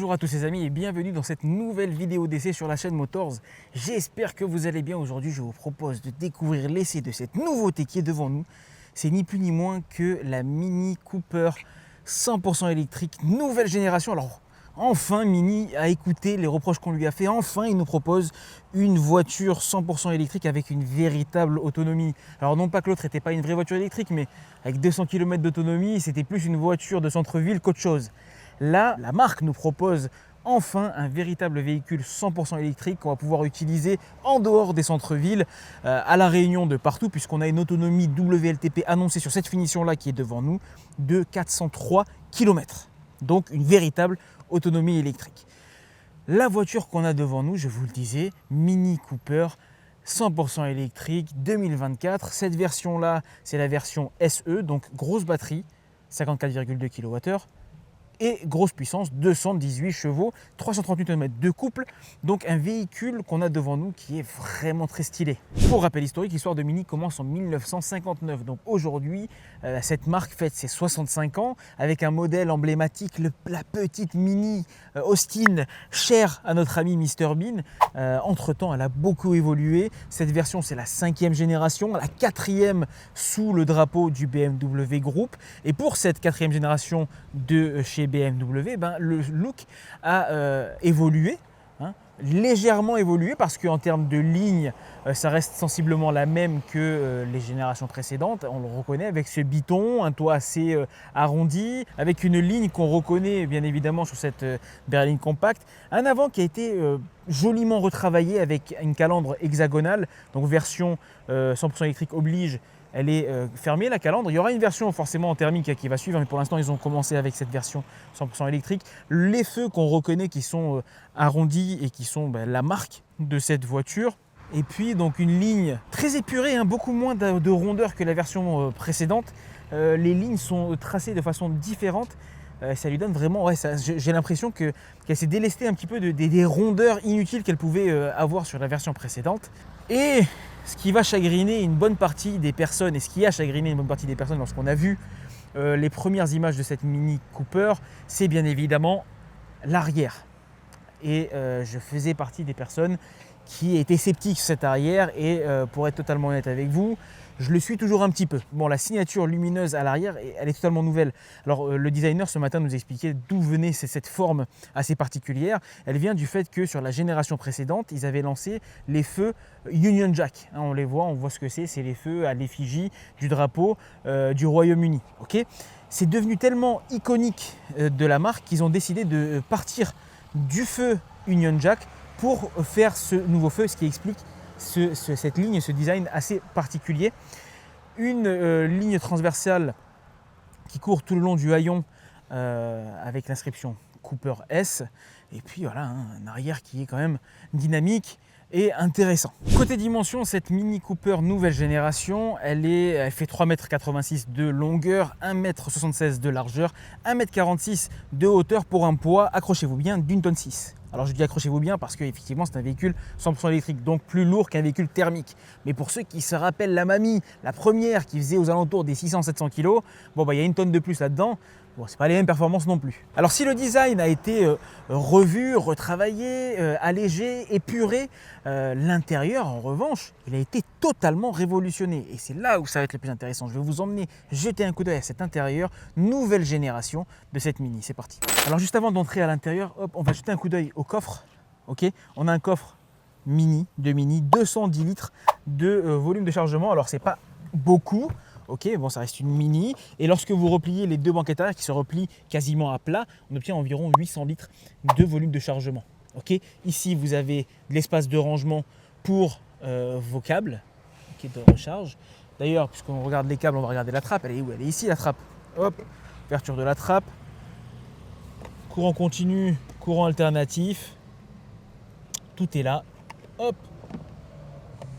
Bonjour à tous les amis et bienvenue dans cette nouvelle vidéo d'essai sur la chaîne Motors. J'espère que vous allez bien. Aujourd'hui, je vous propose de découvrir l'essai de cette nouveauté qui est devant nous. C'est ni plus ni moins que la Mini Cooper 100% électrique, nouvelle génération. Alors, enfin, Mini a écouté les reproches qu'on lui a fait. Enfin, il nous propose une voiture 100% électrique avec une véritable autonomie. Alors, non pas que l'autre n'était pas une vraie voiture électrique, mais avec 200 km d'autonomie, c'était plus une voiture de centre-ville qu'autre chose. Là, la marque nous propose enfin un véritable véhicule 100% électrique qu'on va pouvoir utiliser en dehors des centres-villes, à La Réunion, de partout, puisqu'on a une autonomie WLTP annoncée sur cette finition-là qui est devant nous de 403 km. Donc une véritable autonomie électrique. La voiture qu'on a devant nous, je vous le disais, Mini Cooper 100% électrique 2024. Cette version-là, c'est la version SE, donc grosse batterie, 54,2 kWh. Et grosse puissance, 218 chevaux, 330 Nm de couple. Donc un véhicule qu'on a devant nous qui est vraiment très stylé. Pour rappel historique, l'histoire de Mini commence en 1959. Donc aujourd'hui, cette marque fête ses 65 ans avec un modèle emblématique, la petite Mini Austin, chère à notre ami Mr Bean. Entre-temps, elle a beaucoup évolué. Cette version, c'est la 5e génération, la 4e sous le drapeau du BMW Group. Et pour cette 4e génération de chez BMW, le look a évolué, légèrement évolué, parce qu'en termes de ligne, ça reste sensiblement la même que les générations précédentes. On le reconnaît avec ce biton, un toit assez arrondi, avec une ligne qu'on reconnaît bien évidemment sur cette berline compacte. Un avant qui a été joliment retravaillé avec une calandre hexagonale, donc version 100% électrique oblige. Elle est fermée, la calandre. Il y aura une version forcément en thermique qui va suivre, mais pour l'instant, ils ont commencé avec cette version 100% électrique. Les feux qu'on reconnaît qui sont arrondis et qui sont la marque de cette voiture. Et puis, donc, une ligne très épurée, beaucoup moins de rondeur que la version précédente. Les lignes sont tracées de façon différente. Ça lui donne vraiment, j'ai l'impression qu'elle s'est délestée un petit peu des rondeurs inutiles qu'elle pouvait avoir sur la version précédente. Et ce qui va chagriner une bonne partie des personnes, et ce qui a chagriné une bonne partie des personnes lorsqu'on a vu les premières images de cette Mini Cooper, c'est bien évidemment l'arrière. Et je faisais partie des personnes qui étaient sceptiques sur cette arrière, et pour être totalement honnête avec vous, je le suis toujours un petit peu. Bon, la signature lumineuse à l'arrière, elle est totalement nouvelle. Alors, le designer ce matin nous expliquait d'où venait cette forme assez particulière. Elle vient du fait que sur la génération précédente, ils avaient lancé les feux Union Jack. On les voit, on voit ce que c'est les feux à l'effigie du drapeau du Royaume-Uni. Okay, c'est devenu tellement iconique de la marque qu'ils ont décidé de partir du feu Union Jack pour faire ce nouveau feu, ce qui explique cette ligne, ce design assez particulier. Une ligne transversale qui court tout le long du haillon avec l'inscription Cooper S. Et puis voilà, un arrière qui est quand même dynamique et intéressant. Côté dimension, cette Mini Cooper nouvelle génération, elle fait 3,86 m de longueur, 1,76 m de largeur, 1,46 m de hauteur pour un poids, accrochez-vous bien, d'1,6 tonne. Alors je dis accrochez-vous bien parce qu'effectivement c'est un véhicule 100% électrique, donc plus lourd qu'un véhicule thermique. Mais pour ceux qui se rappellent la Mamie, la première qui faisait aux alentours des 600-700 kg, il y a une tonne de plus là-dedans. Bon, c'est pas les mêmes performances non plus. Alors si le design a été revu, retravaillé, allégé, épuré, l'intérieur en revanche, il a été totalement révolutionné. Et c'est là où ça va être le plus intéressant. Je vais vous emmener jeter un coup d'œil à cet intérieur, nouvelle génération de cette Mini. C'est parti. Alors juste avant d'entrer à l'intérieur, on va jeter un coup d'œil au coffre. Okay, on a un coffre Mini, 210 litres de volume de chargement. Alors c'est pas beaucoup. Ok, bon, ça reste une Mini. Et lorsque vous repliez les deux banquettes arrière qui se replient quasiment à plat, on obtient environ 800 litres de volume de chargement. Ok, ici, vous avez de l'espace de rangement pour vos câbles de recharge. D'ailleurs, puisqu'on regarde les câbles, on va regarder la trappe. Elle est où? Elle est ici, la trappe. Hop, ouverture de la trappe. Courant continu, courant alternatif. Tout est là. Hop,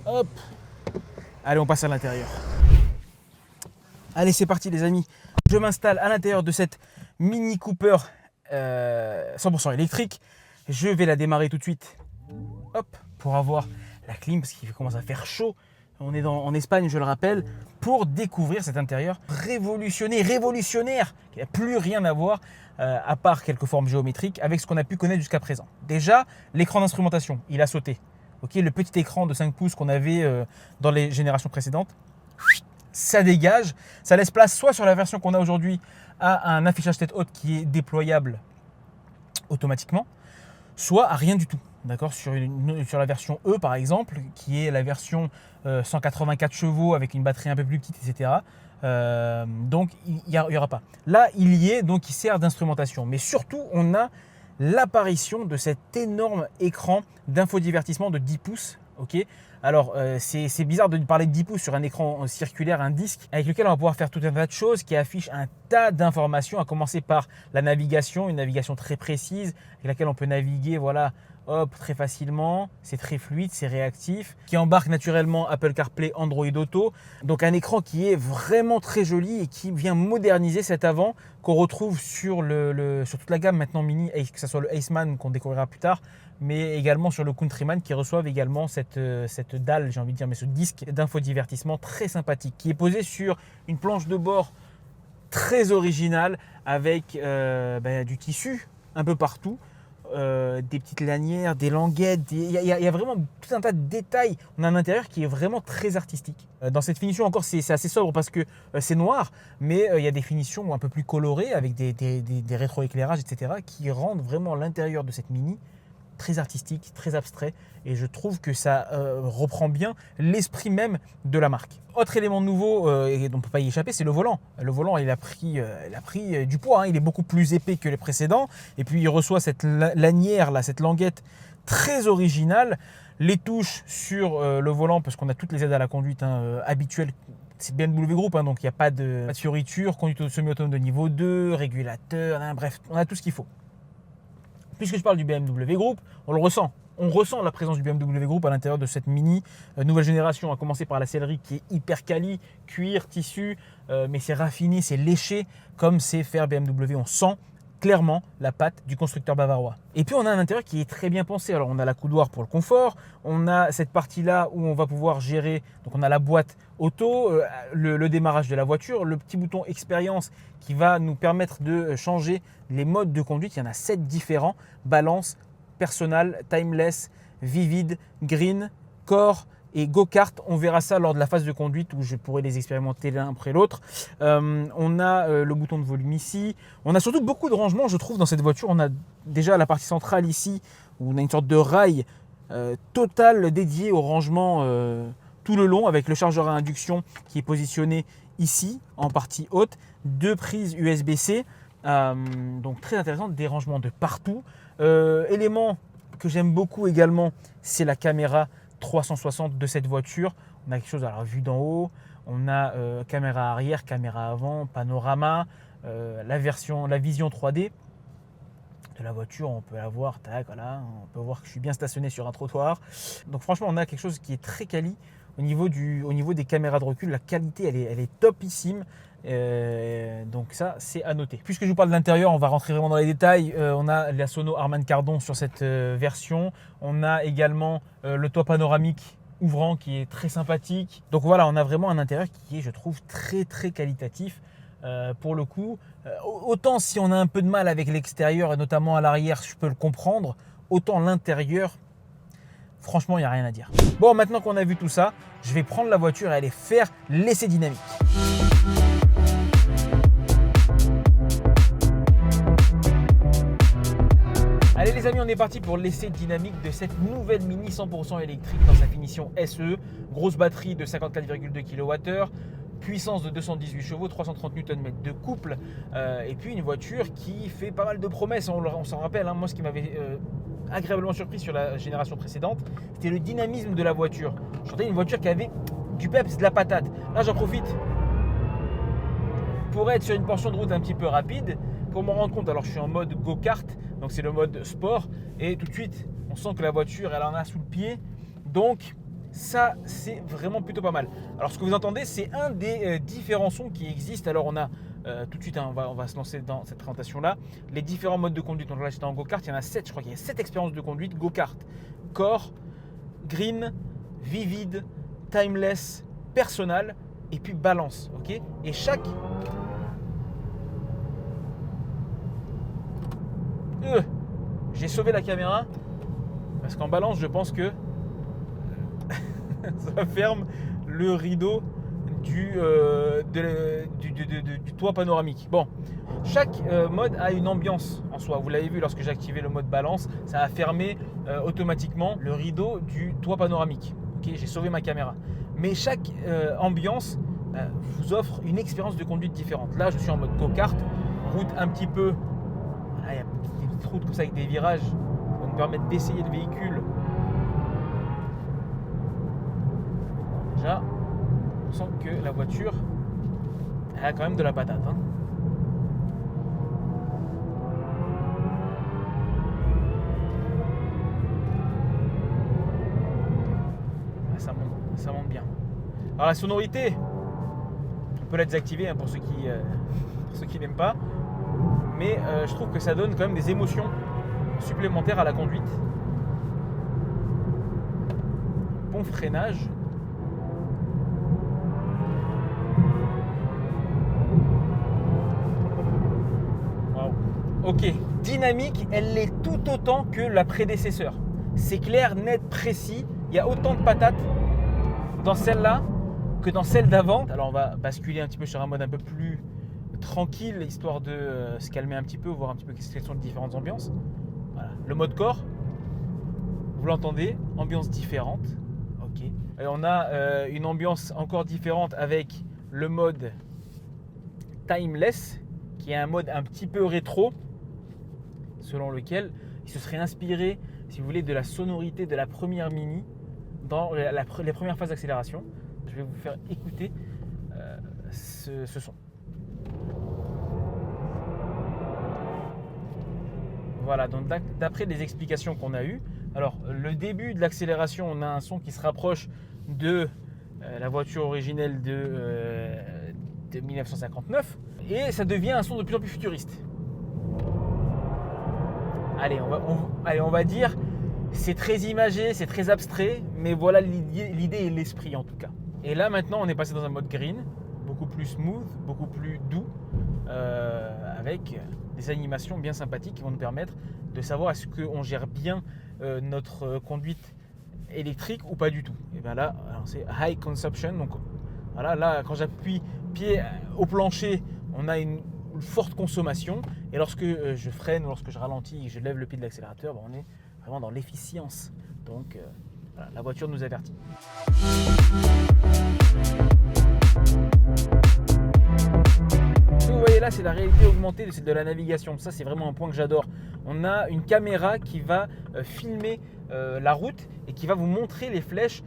hop. Allez, on passe à l'intérieur. Allez, c'est parti les amis, je m'installe à l'intérieur de cette Mini Cooper 100% électrique. Je vais la démarrer tout de suite, hop, pour avoir la clim parce qu'il commence à faire chaud. On est en Espagne, je le rappelle, pour découvrir cet intérieur révolutionnaire, qui n'a plus rien à voir, à part quelques formes géométriques, avec ce qu'on a pu connaître jusqu'à présent. Déjà, l'écran d'instrumentation, il a sauté. Okay, le petit écran de 5 pouces qu'on avait dans les générations précédentes, ça dégage, ça laisse place soit sur la version qu'on a aujourd'hui à un affichage tête haute qui est déployable automatiquement, soit à rien du tout. D'accord, sur la version E par exemple, qui est la version 184 chevaux avec une batterie un peu plus petite, etc. Donc il n'y aura pas. Là, il y est, donc il sert d'instrumentation. Mais surtout, on a l'apparition de cet énorme écran d'infodivertissement de 10 pouces. Okay, alors, c'est bizarre de parler de 10 pouces sur un écran circulaire, un disque, avec lequel on va pouvoir faire tout un tas de choses qui affichent un tas d'informations, à commencer par la navigation, une navigation très précise, avec laquelle on peut naviguer, voilà, hop, très facilement, c'est très fluide, c'est réactif, qui embarque naturellement Apple CarPlay, Android Auto. Donc un écran qui est vraiment très joli et qui vient moderniser cet avant qu'on retrouve sur toute la gamme maintenant Mini, que ce soit le Aceman qu'on découvrira plus tard, mais également sur le Countryman qui reçoivent également cette dalle, j'ai envie de dire, mais ce disque d'infodivertissement très sympathique qui est posé sur une planche de bord très originale avec du tissu un peu partout. Des petites lanières, des languettes, il y a vraiment tout un tas de détails. On a un intérieur qui est vraiment très artistique. Dans cette finition encore, c'est assez sobre parce que c'est noir, mais il y a des finitions un peu plus colorées avec des rétroéclairages, etc. qui rendent vraiment l'intérieur de cette Mini très artistique, très abstrait, et je trouve que ça reprend bien l'esprit même de la marque. Autre élément nouveau, et dont on ne peut pas y échapper, c'est le volant. Le volant, il a pris du poids, hein. Il est beaucoup plus épais que les précédents, et puis il reçoit cette lanière, là, cette languette très originale. Les touches sur le volant, parce qu'on a toutes les aides à la conduite habituelles. C'est BMW Group, hein, donc il n'y a pas de fioriture, conduite semi-autonome de niveau 2, régulateur, hein, bref, on a tout ce qu'il faut. Puisque je parle du BMW Group, on le ressent. On ressent la présence du BMW Group à l'intérieur de cette Mini nouvelle génération, à commencer par la sellerie qui est hyper quali, cuir, tissu, mais c'est raffiné, c'est léché, comme c'est faire BMW. On sent clairement la patte du constructeur bavarois. Et puis on a un intérieur qui est très bien pensé. Alors on a la coudoir pour le confort, on a cette partie-là où on va pouvoir gérer, donc on a la boîte auto, le démarrage de la voiture, le petit bouton expérience qui va nous permettre de changer les modes de conduite. Il y en a 7 différents: balance, personal, timeless, vivid, green, core et go-kart. On verra ça lors de la phase de conduite où je pourrai les expérimenter l'un après l'autre. On a le bouton de volume ici. On a surtout beaucoup de rangements, je trouve, dans cette voiture. On a déjà la partie centrale ici où on a une sorte de rail total dédié au rangement tout le long, avec le chargeur à induction qui est positionné ici en partie haute, 2 prises USB-C, donc très intéressant, des rangements de partout. Élément que j'aime beaucoup également, c'est la caméra 360 de cette voiture. On a quelque chose à la vue d'en haut, on a caméra arrière, caméra avant, panorama, la vision 3D de la voiture. On peut la voir, tac, voilà, on peut voir que je suis bien stationné sur un trottoir. Donc franchement, on a quelque chose qui est très quali au niveau des caméras de recul. La qualité, elle est topissime. Donc ça, c'est à noter. Puisque je vous parle de l'intérieur, on va rentrer vraiment dans les détails. On a la sono Harman Kardon sur cette version. On a également le toit panoramique ouvrant qui est très sympathique. Donc voilà, on a vraiment un intérieur qui est, je trouve, très très qualitatif. Pour le coup, autant si on a un peu de mal avec l'extérieur et notamment à l'arrière, je peux le comprendre, autant l'intérieur, franchement, il n'y a rien à dire. Bon, maintenant qu'on a vu tout ça, je vais prendre la voiture et aller faire l'essai dynamique. Allez les amis, on est parti pour l'essai dynamique de cette nouvelle Mini 100% électrique dans sa finition SE. Grosse batterie de 54,2 kWh, puissance de 218 chevaux, 330 Nm de couple, et puis une voiture qui fait pas mal de promesses. On s'en rappelle, hein, moi ce qui m'avait agréablement surpris sur la génération précédente, c'était le dynamisme de la voiture. Je sentais une voiture qui avait du peps, de la patate. Là j'en profite pour être sur une portion de route un petit peu rapide, pour m'en rendre compte. Alors je suis en mode go-kart, donc c'est le mode sport, et tout de suite on sent que la voiture elle en a sous le pied, donc ça c'est vraiment plutôt pas mal. Alors ce que vous entendez, c'est un des différents sons qui existent. Alors on a tout de suite, hein, on va se lancer dans cette présentation là, les différents modes de conduite. Donc là j'étais en go-kart, il y en a 7, je crois qu'il y a 7 expériences de conduite: go-kart, core, green, vivid, timeless, personal et puis balance. Ok, et chaque j'ai sauvé la caméra parce qu'en balance, je pense que ça ferme le rideau du toit panoramique. Bon, chaque mode a une ambiance en soi. Vous l'avez vu lorsque j'ai activé le mode balance, ça a fermé automatiquement le rideau du toit panoramique. Ok, j'ai sauvé ma caméra. Mais chaque ambiance vous offre une expérience de conduite différente. Là, je suis en mode go-kart, route un petit peu. Là, il y a des petites routes comme ça avec des virages qui vont me permettre d'essayer le véhicule. Déjà, on sent que la voiture elle a quand même de la patate. Hein. Ça monte bien. Alors la sonorité, on peut la désactiver hein, pour ceux qui n'aiment pas. Mais je trouve que ça donne quand même des émotions supplémentaires à la conduite. Bon freinage. Wow. Ok, dynamique, elle l'est tout autant que la prédécesseur. C'est clair, net, précis. Il y a autant de patates dans celle-là que dans celle d'avant. Alors on va basculer un petit peu sur un mode un peu plus tranquille, histoire de se calmer un petit peu, voir un petit peu quelles sont les différentes ambiances. Voilà. Le mode corps, vous l'entendez, ambiance différente. Ok. Et on a une ambiance encore différente avec le mode timeless, qui est un mode un petit peu rétro, selon lequel il se serait inspiré, si vous voulez, de la sonorité de la première Mini dans les premières phases d'accélération. Je vais vous faire écouter ce son. Voilà, donc d'après les explications qu'on a eues, alors le début de l'accélération, on a un son qui se rapproche de la voiture originelle de 1959 et ça devient un son de plus en plus futuriste. Allez, on va dire, c'est très imagé, c'est très abstrait, mais voilà l'idée et l'esprit en tout cas. Et là maintenant, on est passé dans un mode green, beaucoup plus smooth, beaucoup plus doux, avec des animations bien sympathiques qui vont nous permettre de savoir est-ce qu'on gère bien notre conduite électrique ou pas du tout. Et bien là, c'est high consumption. Donc voilà, là quand j'appuie pied au plancher, on a une forte consommation. Et lorsque je freine, lorsque je ralentis et que je lève le pied de l'accélérateur, on est vraiment dans l'efficience. Donc voilà, la voiture nous avertit. Ce que vous voyez là, c'est la réalité augmentée de la navigation. Ça, c'est vraiment un point que j'adore. On a une caméra qui va filmer la route et qui va vous montrer les flèches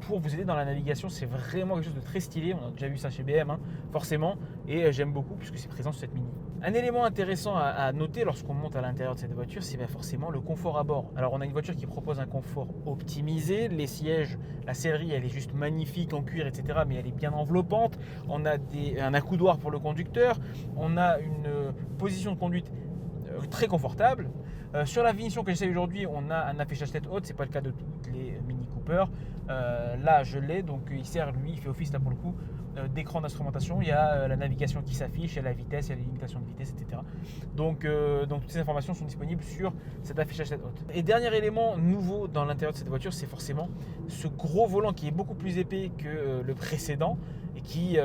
pour vous aider dans la navigation. C'est vraiment quelque chose de très stylé. On a déjà vu ça chez BM, hein, forcément, et j'aime beaucoup puisque c'est présent sur cette Mini. Un élément intéressant à noter lorsqu'on monte à l'intérieur de cette voiture, c'est forcément le confort à bord. Alors, on a une voiture qui propose un confort optimisé. Les sièges, la sellerie, elle est juste magnifique en cuir, etc., mais elle est bien enveloppante. On a un accoudoir pour le conducteur. On a une position de conduite très confortable. Sur la finition que j'essaie aujourd'hui, on a un affichage tête haute. C'est pas le cas de toutes les Mini Cooper. Là, je l'ai, donc il sert, lui, il fait office là pour le coup d'écran d'instrumentation. Il y a la navigation qui s'affiche, il y a la vitesse, il y a les limitations de vitesse, etc. Donc toutes ces informations sont disponibles sur cet affichage tête haute. Et dernier élément nouveau dans l'intérieur de cette voiture, c'est forcément ce gros volant qui est beaucoup plus épais que le précédent et qui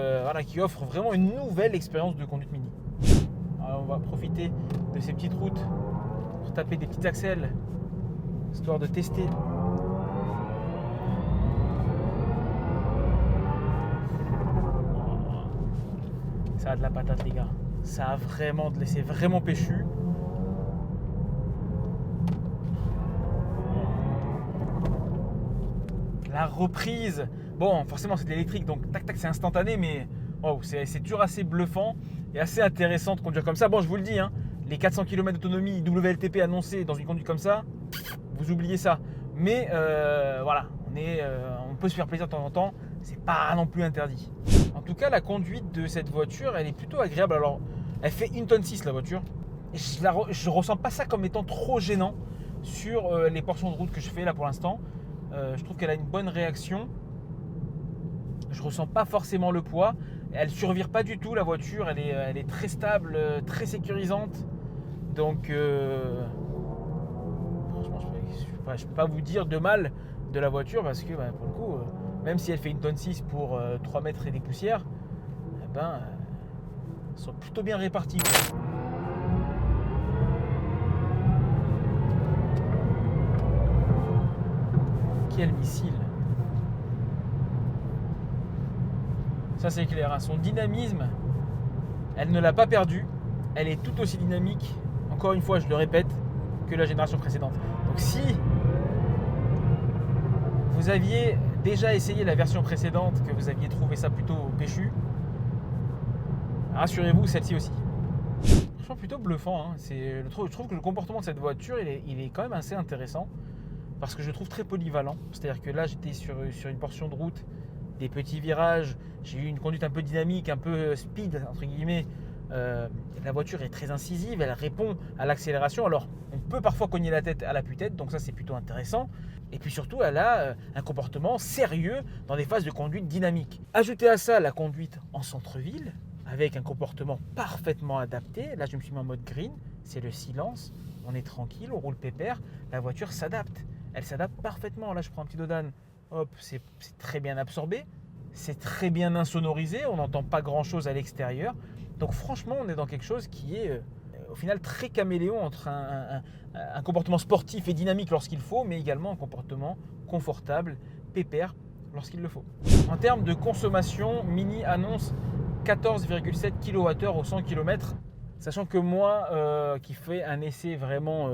offre vraiment une nouvelle expérience de conduite Mini. Alors, on va profiter de ces petites routes pour taper des petites accels, histoire de tester. Ça a de la patate, les gars. Ça a vraiment c'est vraiment péchu. La reprise, bon, forcément c'est de l'électrique, donc tac tac, c'est instantané, mais oh, c'est toujours assez bluffant et assez intéressant de conduire comme ça. Bon, je vous le dis, hein, les 400 km d'autonomie WLTP annoncés dans une conduite comme ça, vous oubliez ça. Mais voilà, on peut se faire plaisir de temps en temps, c'est pas non plus interdit. En tout cas, la conduite de cette voiture, elle est plutôt agréable. Alors, elle fait 1,6 tonne la voiture. Et je ressens pas ça comme étant trop gênant sur les portions de route que je fais là pour l'instant. Je trouve qu'elle a une bonne réaction. je ressens pas forcément le poids. Elle survire pas du tout la voiture, elle est très stable, très sécurisante. Donc franchement, je peux pas vous dire de mal de la voiture parce que pour le coup, même si elle fait une tonne 6 pour 3 mètres et des poussières, elles sont plutôt bien réparties. Quel missile! Ça c'est clair, hein. Son dynamisme, elle ne l'a pas perdu. Elle est tout aussi dynamique, encore une fois je le répète, que la génération précédente. Donc si vous aviez déjà essayé la version précédente, que vous aviez trouvé ça plutôt péchu, rassurez-vous, celle-ci aussi. Franchement plutôt bluffant, hein. Je trouve que le comportement de cette voiture, il est quand même assez intéressant. Parce que je le trouve très polyvalent. C'est-à-dire que là, j'étais sur une portion de route, des petits virages, j'ai eu une conduite un peu dynamique, un peu speed, entre guillemets. La voiture est très incisive, elle répond à l'accélération. Alors, on peut parfois cogner la tête à l'appui-tête, donc ça, c'est plutôt intéressant. Et puis surtout, elle a un comportement sérieux dans des phases de conduite dynamique. Ajoutez à ça la conduite en centre-ville, avec un comportement parfaitement adapté. Là, je me suis mis en mode green, c'est le silence. On est tranquille, on roule pépère, la voiture s'adapte. Elle s'adapte parfaitement. Là, je prends un petit dodan. Hop, c'est très bien absorbé. C'est très bien insonorisé. On n'entend pas grand-chose à l'extérieur. Donc franchement, on est dans quelque chose qui est au final très caméléon entre un comportement sportif et dynamique lorsqu'il faut, mais également un comportement confortable, pépère lorsqu'il le faut. En termes de consommation, Mini annonce 14,7 kWh au 100 km. Sachant que moi, qui fais un essai vraiment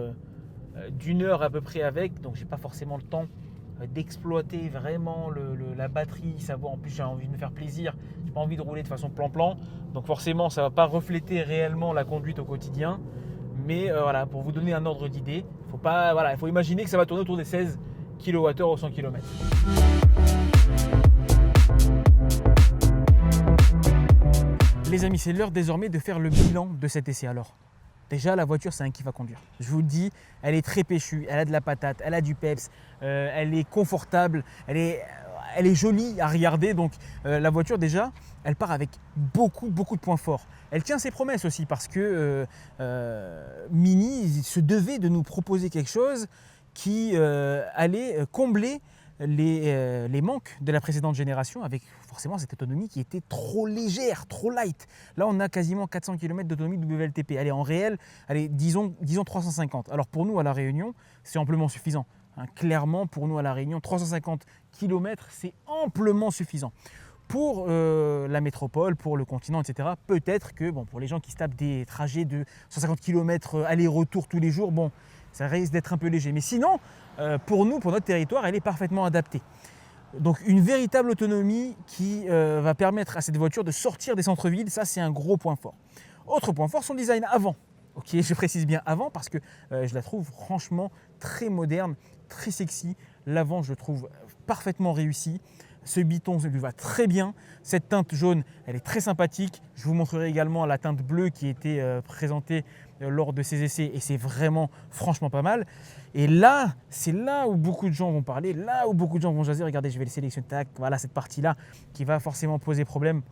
d'une heure à peu près avec, donc j'ai pas forcément le temps d'exploiter vraiment la batterie, savoir, en plus j'ai envie de me faire plaisir, j'ai pas envie de rouler de façon plan-plan, donc forcément ça va pas refléter réellement la conduite au quotidien, mais voilà, pour vous donner un ordre d'idée, il faut imaginer que ça va tourner autour des 16 kWh au 100 km. Les amis, c'est l'heure désormais de faire le bilan de cet essai alors. Déjà, la voiture, c'est un kiff à conduire. Je vous le dis, elle est très péchue, elle a de la patate, elle a du peps, elle est confortable, elle est jolie à regarder. Donc la voiture, déjà, elle part avec beaucoup de points forts. Elle tient ses promesses aussi parce que Mini se devait de nous proposer quelque chose qui allait combler les manques de la précédente génération avec forcément cette autonomie qui était trop légère, trop light. Là, on a quasiment 400 km d'autonomie WLTP. Allez, en réel, disons 350. Alors pour nous, à La Réunion, c'est amplement suffisant. Clairement, pour nous, à La Réunion, 350 km, c'est amplement suffisant. Pour la métropole, pour le continent, etc., peut-être que pour les gens qui se tapent des trajets de 150 km aller-retour tous les jours, ça risque d'être un peu léger. Mais sinon, pour nous, pour notre territoire, elle est parfaitement adaptée. Donc une véritable autonomie qui va permettre à cette voiture de sortir des centres-villes, ça c'est un gros point fort. Autre point fort, son design avant. Ok, je précise bien avant parce que je la trouve franchement très moderne, très sexy. L'avant, je le trouve parfaitement réussi. Ce biton lui va très bien. Cette teinte jaune, elle est très sympathique. Je vous montrerai également la teinte bleue qui était présentée lors de ces essais et c'est vraiment franchement pas mal. Et là, c'est là où beaucoup de gens vont parler, là où beaucoup de gens vont jaser. Regardez, je vais le sélectionner. Tac, voilà cette partie-là qui va forcément poser problème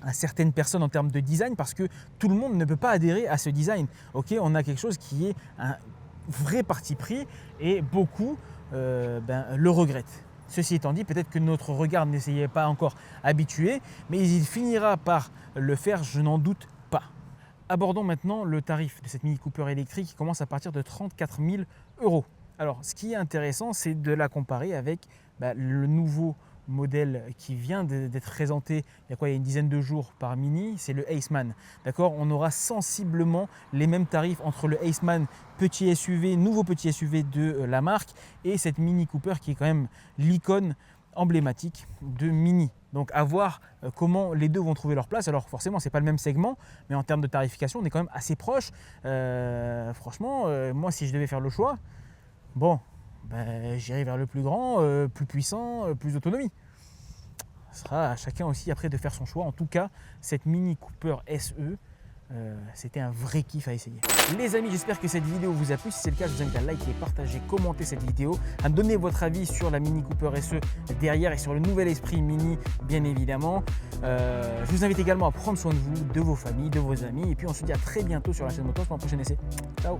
à certaines personnes en termes de design parce que tout le monde ne peut pas adhérer à ce design. Ok, on a quelque chose qui est un vrai parti pris et beaucoup le regrettent. Ceci étant dit, peut-être que notre regard ne s'y est pas encore habitué, mais il finira par le faire, je n'en doute pas. Abordons maintenant le tarif de cette Mini Cooper électrique qui commence à partir de 34 000 €. Alors, ce qui est intéressant, c'est de la comparer avec le nouveau modèle qui vient d'être présenté il y a une dizaine de jours par Mini, c'est le Aceman. D'accord, on aura sensiblement les mêmes tarifs entre le Aceman petit SUV, nouveau petit SUV de la marque, et cette Mini Cooper qui est quand même l'icône emblématique de Mini. Donc à voir comment les deux vont trouver leur place. Alors forcément, c'est pas le même segment, mais en termes de tarification, on est quand même assez proche. Franchement, moi, si je devais faire le choix, j'irai vers le plus grand, plus puissant, plus d'autonomie. Ce sera à chacun aussi après de faire son choix. En tout cas, cette Mini Cooper SE, c'était un vrai kiff à essayer. Les amis, j'espère que cette vidéo vous a plu. Si c'est le cas, je vous invite à liker, partager, commenter cette vidéo, à me donner votre avis sur la Mini Cooper SE derrière et sur le nouvel Esprit Mini, bien évidemment. Je vous invite également à prendre soin de vous, de vos familles, de vos amis. Et puis on se dit à très bientôt sur la chaîne Motors pour un prochain essai. Ciao.